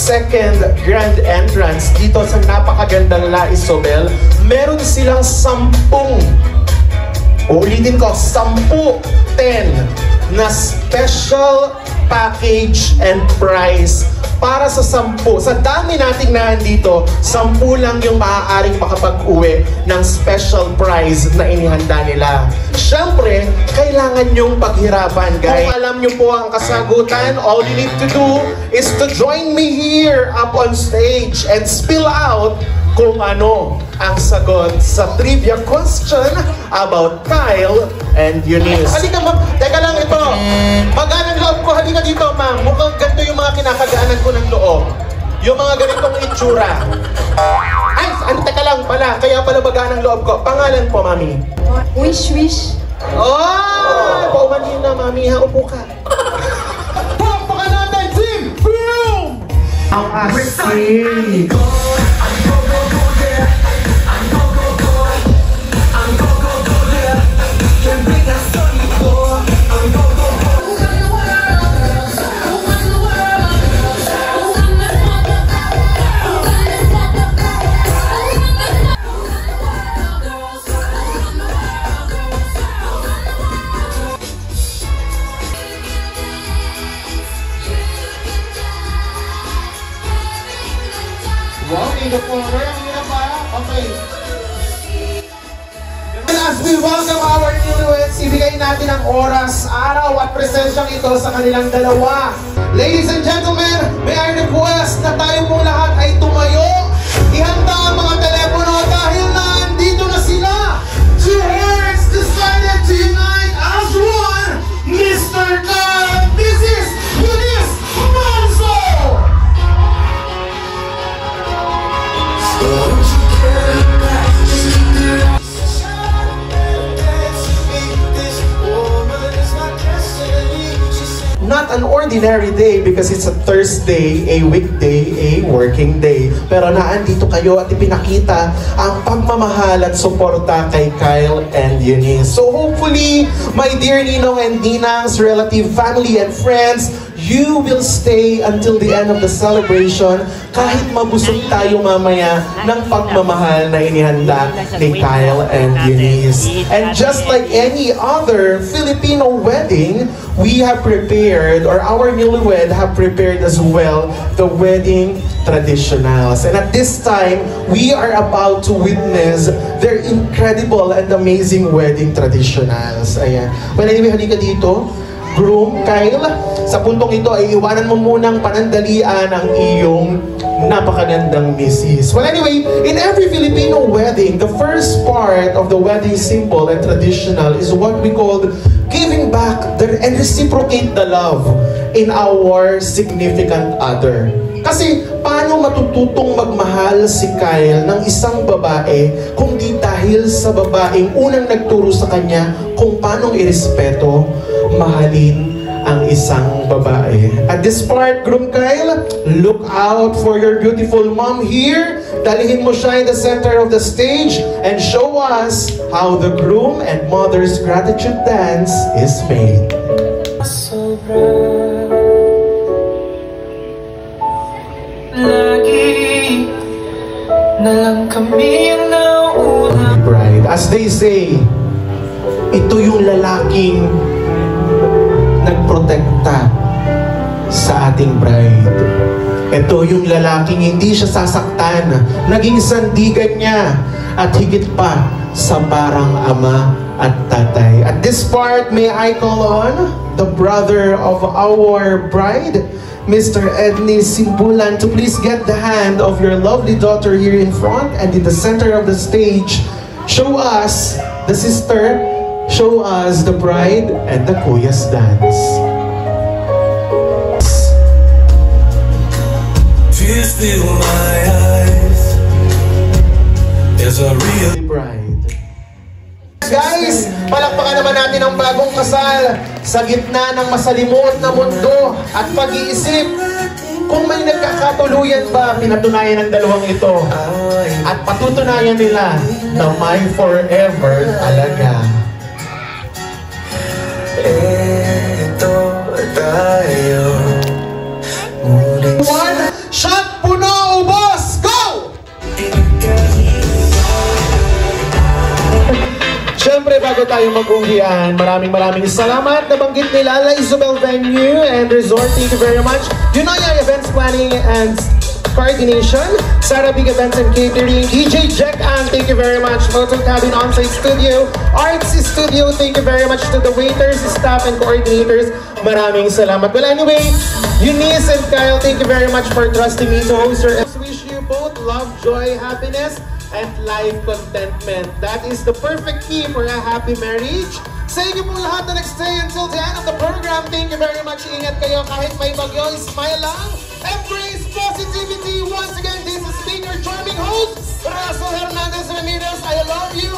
second grand entrance dito sa napakagandang La Isobel, meron silang 10, uulitin ko, 10 na special package and price para sa 10. Sa dami nating nandito, 10 lang yung maaaring makapag-uwi ng special prize na inihanda nila. Siyempre, kailangan nyong paghirapan, guys. Kung alam nyo po ang kasagutan, all you need to do is to join me here up on stage and spill out kung ano ang sagot sa trivia question about Kyle and Eunice. Halika ma'am, teka lang ito. Magaan ang loob ko, halika dito ma'am. Mukhang ganito yung mga kinakagaanan ko ng loob. Yung mga ganitong itsura. Ay, teka lang pala, kaya pala magaan ang loob ko. Pangalan po, mami? Wish, wish. Oh! Paumanhin na, mami. Ha, upo ka. Papakan natin, team! Boom! Ang asing! Wow, hindi po. Hirap ba? Okay. As we welcome our newlyweds, ibigay natin ang oras, araw at presensyang ito sa kanilang dalawa. Ladies and gentlemen, may I request na tayo pong lahat ay tumayo. Ihanda ang mga telepono dahil nandito na sila. Two hearts decided to unite as one. Mr. Kyle, this is Eunice Manzo! Not an ordinary day because it's a Thursday, a weekday, a working day. Pero naandito kayo at ipinakita ang pagmamahal at suporta kay Kyle and Eunice. So hopefully, my dear Ninong and Ninang's relative, family and friends, you will stay until the end of the celebration kahit mabusog tayo mamaya ng pagmamahal na inihanda ni Kyle and Eunice. And just like any other Filipino wedding, we have prepared, or our newlywed have prepared as well, the wedding traditionals. And at this time, we are about to witness their incredible and amazing wedding traditionals. Ayan. Well, anyway, halika dito. Groom, Kyle, sa puntong ito ay iwanan mo munang panandalian ang iyong napakagandang misis. Well anyway, in every Filipino wedding, the first part of the wedding symbol and traditional is what we call giving back and reciprocate the love in our significant other. Kasi paano matututong magmahal si Kyle ng isang babae kung di dahil sa babaeng unang nagturo sa kanya kung paanong irespeto, mahalin ang isang babae. At this part, Groom Kyle, look out for your beautiful mom here. Dalihin mo siya in the center of the stage and show us how the groom and mother's gratitude dance is made. Lagi na lang kami nauna. Bride, as they say, ito yung lalaking nagprotekta sa ating bride. Ito yung lalaking hindi siya sasaktan, naging sandigan niya, at higit pa sa parang ama at tatay. At this part, may I call on the brother of our bride, Mr. Edney Simbulan, to please get the hand of your lovely daughter here in front and in the center of the stage. Show us the sister, show us the bride and the kuyas dance. Tears fill my eyes. There's a real Bride. Guys, palakpakan naman natin ang bagong kasal sa gitna ng masalimuot na mundo at pag-iisip. Kung may nagkakatuluyan ba, pinatunayan ng dalawang ito at patutunayan nila na may forever talaga. Ito tayo. One shot tayo mag-uwian. Maraming salamat. Nabanggit nila La Isabel Venue and Resort. Thank you very much. Yunaya Events Planning and Coordination, Sarah Big Events and Catering, DJ Jack Ann, thank you very much. Photo Cabin On-Site Studio, Arts Studio, thank you very much to the waiters, staff, and coordinators. Maraming salamat. Well, anyway, Eunice and Kyle, thank you very much for trusting me to host your episode. Wish you both love, joy, happiness, and life contentment. That is the perfect key for a happy marriage. Sa inyo pong lahat na nag-stay until the end of the program, thank you very much. Ingat kayo kahit may bagyo, smile lang. Embrace positivity. Once again, this is being your charming host, Russell Hernandez Ramirez. I love you.